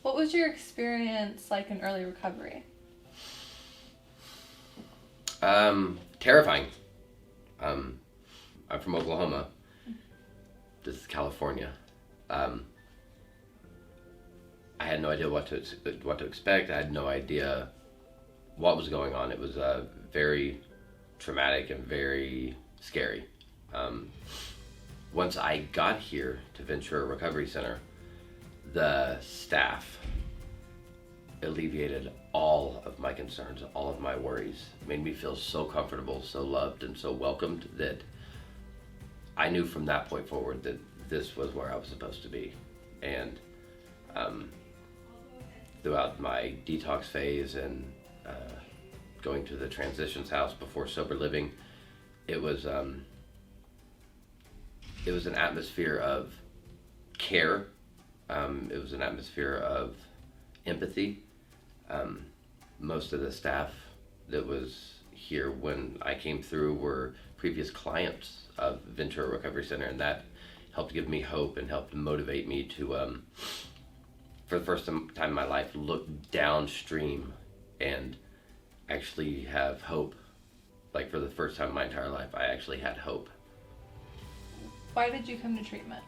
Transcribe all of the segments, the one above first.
What was your experience like in early recovery? Terrifying. I'm from Oklahoma. This is California. I had no idea what to expect. I had no idea what was going on. It was very traumatic and very scary. Once I got here to Ventura Recovery Center, the staff alleviated all of my concerns, all of my worries, made me feel so comfortable, so loved, and so welcomed that I knew from that point forward that this was where I was supposed to be. And throughout my detox phase and going to the transitions house before sober living, it was an atmosphere of care. It was an atmosphere of empathy. Most of the staff that was here when I came through were previous clients of Ventura Recovery Center, and that helped give me hope and helped motivate me to, for the first time in my life, look downstream and actually have hope. Like, for the first time in my entire life, I actually had hope. Why did you come to treatment?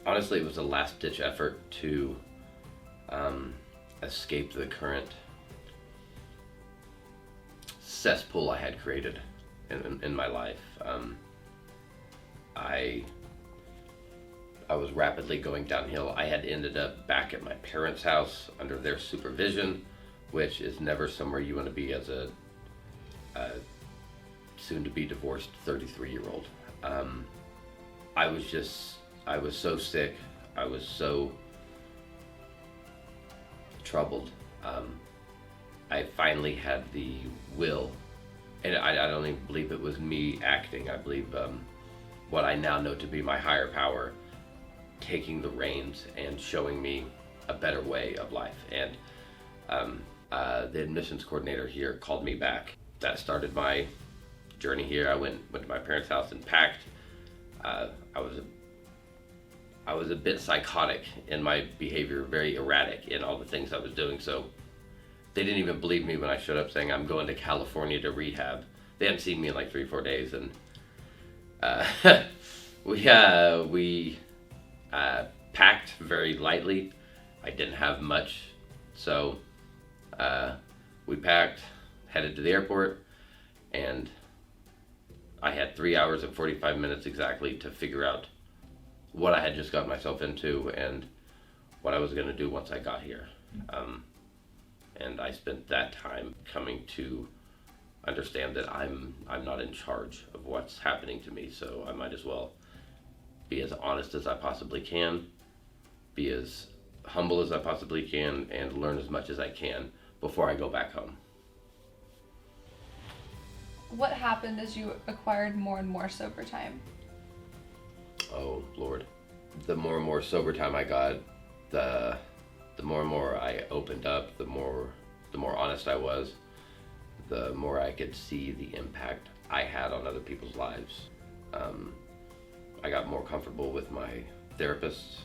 Honestly, it was a last-ditch effort to escape the current cesspool I had created in my life. I was rapidly going downhill. I had ended up back at my parents' house under their supervision, which is never somewhere you want to be as a soon-to-be divorced 33-year-old. I was so sick. I was so troubled. I finally had the will, and I don't even believe it was me acting. I believe what I now know to be my higher power taking the reins and showing me a better way of life. And the admissions coordinator here called me back. That started my journey here. I went to my parents' house and packed. I was a bit psychotic in my behavior, very erratic in all the things I was doing. So they didn't even believe me when I showed up saying I'm going to California to rehab. They hadn't seen me in like 3-4 days, and we packed very lightly. I didn't have much, so we packed, headed to the airport, and I had 3 hours and 45 minutes exactly to figure out what I had just got myself into and what I was going to do once I got here. And I spent that time coming to understand that I'm not in charge of what's happening to me, so I might as well be as honest as I possibly can, be as humble as I possibly can, and learn as much as I can before I go back home. What happened as you acquired more and more sober time? Oh, Lord. The more and more sober time I got, the more and more I opened up, the more honest I was, the more I could see the impact I had on other people's lives. I got more comfortable with my therapists.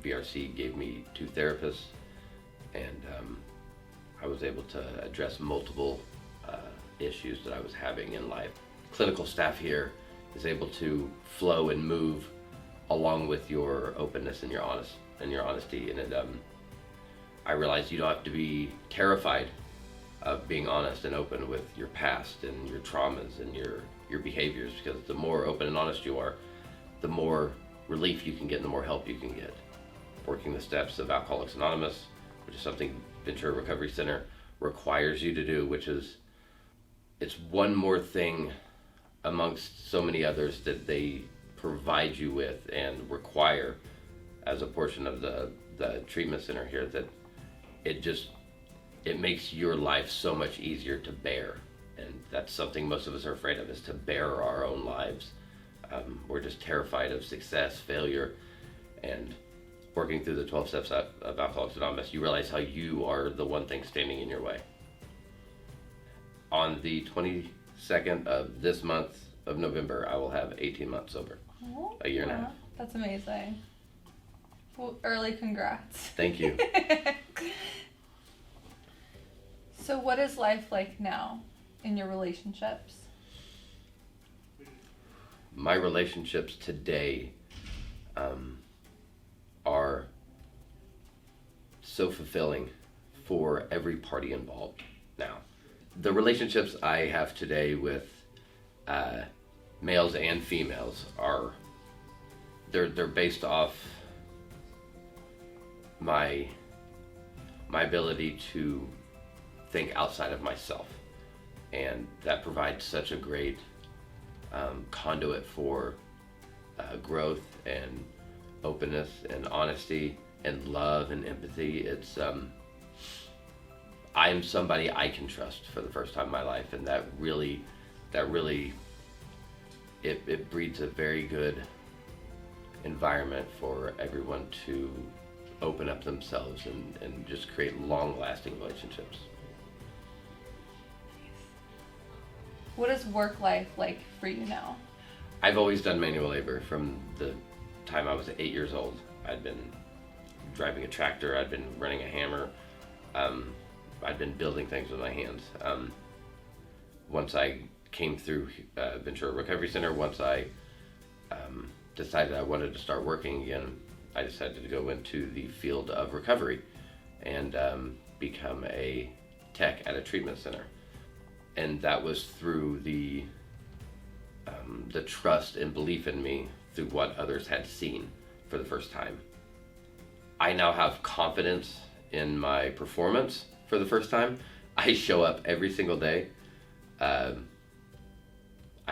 VRC gave me 2 therapists, and I was able to address multiple issues that I was having in life. Clinical staff here is able to flow and move along with your openness and your honesty. And I realized you don't have to be terrified of being honest and open with your past and your traumas and your behaviors, because the more open and honest you are, the more relief you can get and the more help you can get. Working the steps of Alcoholics Anonymous, which is something Ventura Recovery Center requires you to do, which is, it's one more thing amongst so many others that they provide you with and require as a portion of the treatment center here, that it makes your life so much easier to bear. And that's something most of us are afraid of, is to bear our own lives. We're just terrified of success, failure, and working through the 12 steps of Alcoholics Anonymous, you realize how you are the one thing standing in your way. On the 22nd of this month of November, I will have 18 months sober. Oh, a year and a half. That's amazing. Well, early congrats. Thank you. So what is life like now in your relationships? My relationships today are so fulfilling for every party involved now. The relationships I have today with males and females are they're based off my ability to think outside of myself, and that provides such a great conduit for growth and openness and honesty and love and empathy. It's I am somebody I can trust for the first time in my life, and that really it breeds a very good environment for everyone to open up themselves and just create long-lasting relationships. What is work life like for you now? I've always done manual labor from the time I was 8 years old. I'd been driving a tractor, I'd been running a hammer, I'd been building things with my hands. Once I came through Ventura Recovery Center, once I decided I wanted to start working again, I decided to go into the field of recovery and become a tech at a treatment center. And that was through the trust and belief in me through what others had seen for the first time. I now have confidence in my performance for the first time. I show up every single day. I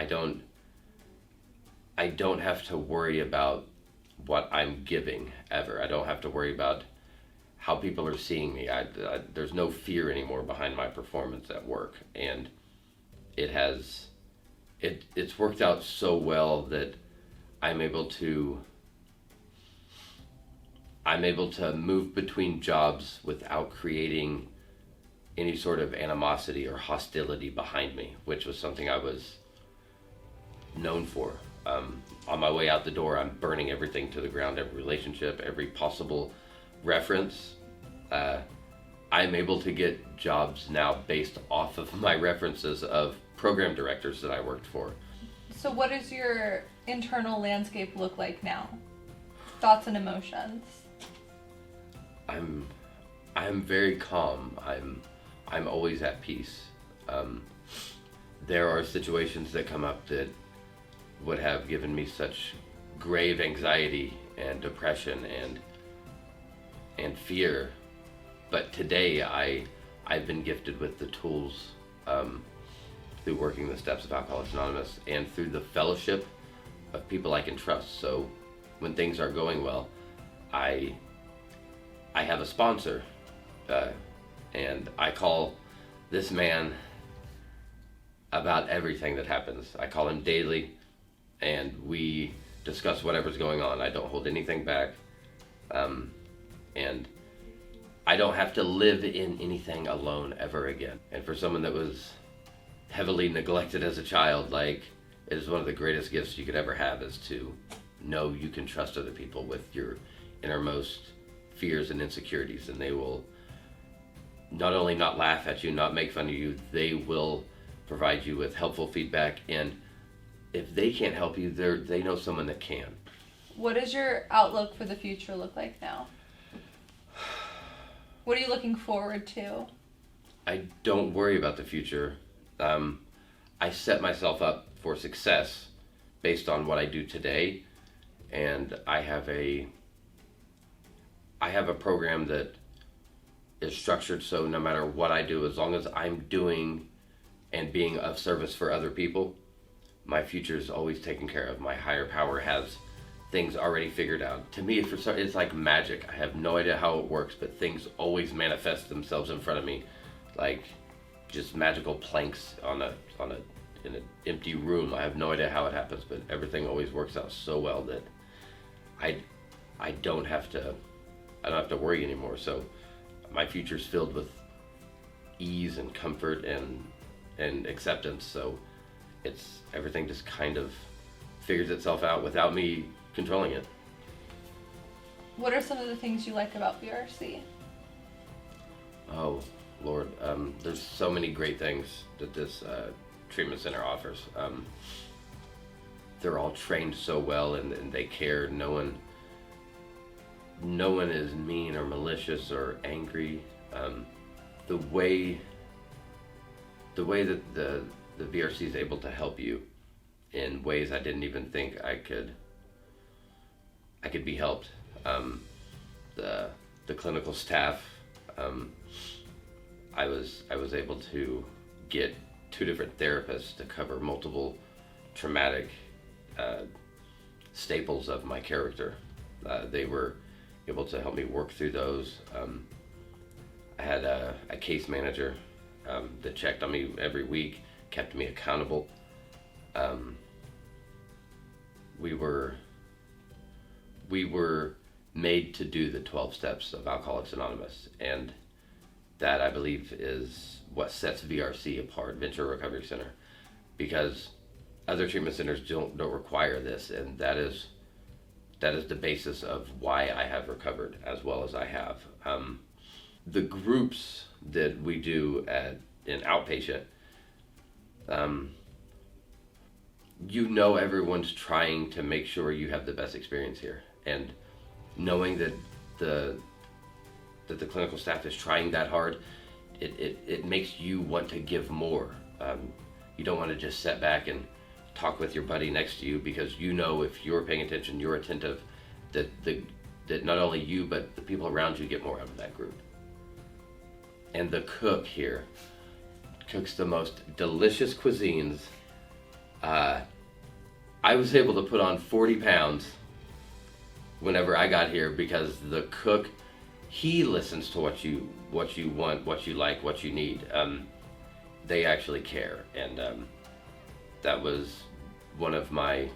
don't have to worry about what I'm giving ever. I don't have to worry about how people are seeing me. There's no fear anymore behind my performance at work, and it's worked out so well that I'm able to move between jobs without creating any sort of animosity or hostility behind me, which was something I was known for. On my way out the door, I'm burning everything to the ground, every relationship, every possible reference. I'm able to get jobs now based off of my references of program directors that I worked for. So what does your internal landscape look like now? Thoughts and emotions. I'm very calm. I'm always at peace. There are situations that come up that would have given me such grave anxiety and depression and fear, but today I've been gifted with the tools through working the steps of Alcoholics Anonymous and through the fellowship of people I can trust. So when things are going well, I have a sponsor, and I call this man about everything that happens. I call him daily, and we discuss whatever's going on. I don't hold anything back, and I don't have to live in anything alone ever again. And for someone that was heavily neglected as a child, like, it is one of the greatest gifts you could ever have, is to know you can trust other people with your innermost fears and insecurities, and they will not only not laugh at you, not make fun of you, they will provide you with helpful feedback, and if they can't help you, they know someone that can. What does your outlook for the future look like now? What are you looking forward to? I don't worry about the future. I set myself up for success based on what I do today, and I have a program that is structured so no matter what I do, as long as I'm doing and being of service for other people, my future is always taken care of. My higher power has things already figured out. To me, it's like magic. I have no idea how it works, but things always manifest themselves in front of me, like just magical planks in an empty room. I have no idea how it happens, but everything always works out so well that I don't have to worry anymore. So my future's filled with ease and comfort and acceptance. So everything just kind of figures itself out without me controlling it. What are some of the things you like about VRC? Oh, Lord, there's so many great things that this treatment center offers. They're all trained so well, and they care. No one is mean or malicious or angry. The way that the VRC is able to help you in ways I didn't even think I could be helped. The clinical staff. I was able to get 2 different therapists to cover multiple traumatic staples of my character. They were able to help me work through those. I had a case manager that checked on me every week, kept me accountable. We were made to do the 12 steps of Alcoholics Anonymous, and that, I believe, is what sets VRC apart, Ventura Recovery Center, because other treatment centers don't require this, and that is the basis of why I have recovered as well as I have. The groups that we do in outpatient, everyone's trying to make sure you have the best experience here, and knowing that the clinical staff is trying that hard, it makes you want to give more. You don't want to just sit back and talk with your buddy next to you, because if you're paying attention, you're attentive, that not only you but the people around you get more out of that group. And the cook here cooks the most delicious cuisines. I was able to put on 40 pounds whenever I got here, because the cook, he listens to what you want, what you like, what you need. They actually care, and that was one of my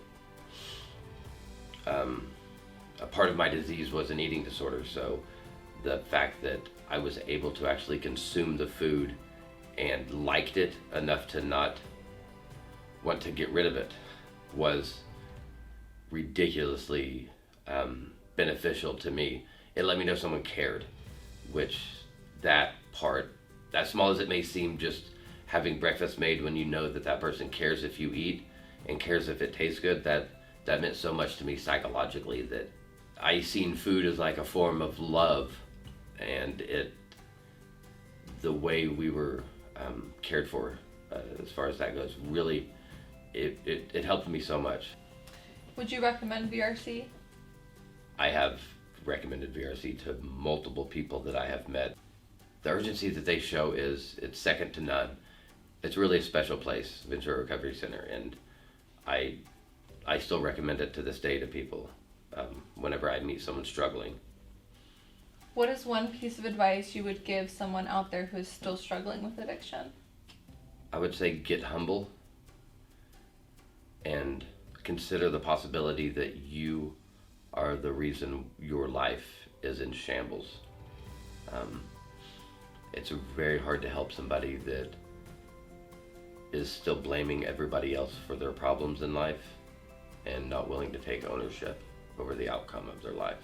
a part of my disease was an eating disorder. So the fact that I was able to actually consume the food and liked it enough to not want to get rid of it was ridiculously beneficial to me. It let me know someone cared, which that part, as small as it may seem, just having breakfast made when you know that person cares if you eat and cares if it tastes good, that meant so much to me psychologically, that I seen food as like a form of love, and the way we were cared for as far as that goes, really it helped me so much. Would you recommend VRC? I have recommended VRC to multiple people that I have met. The urgency that they show it's second to none. It's really a special place, Ventura Recovery Center, and I still recommend it to this day to people whenever I meet someone struggling. What is one piece of advice you would give someone out there who is still struggling with addiction? I would say get humble and consider the possibility that you are the reason your life is in shambles. It's very hard to help somebody that is still blaming everybody else for their problems in life and not willing to take ownership over the outcome of their life.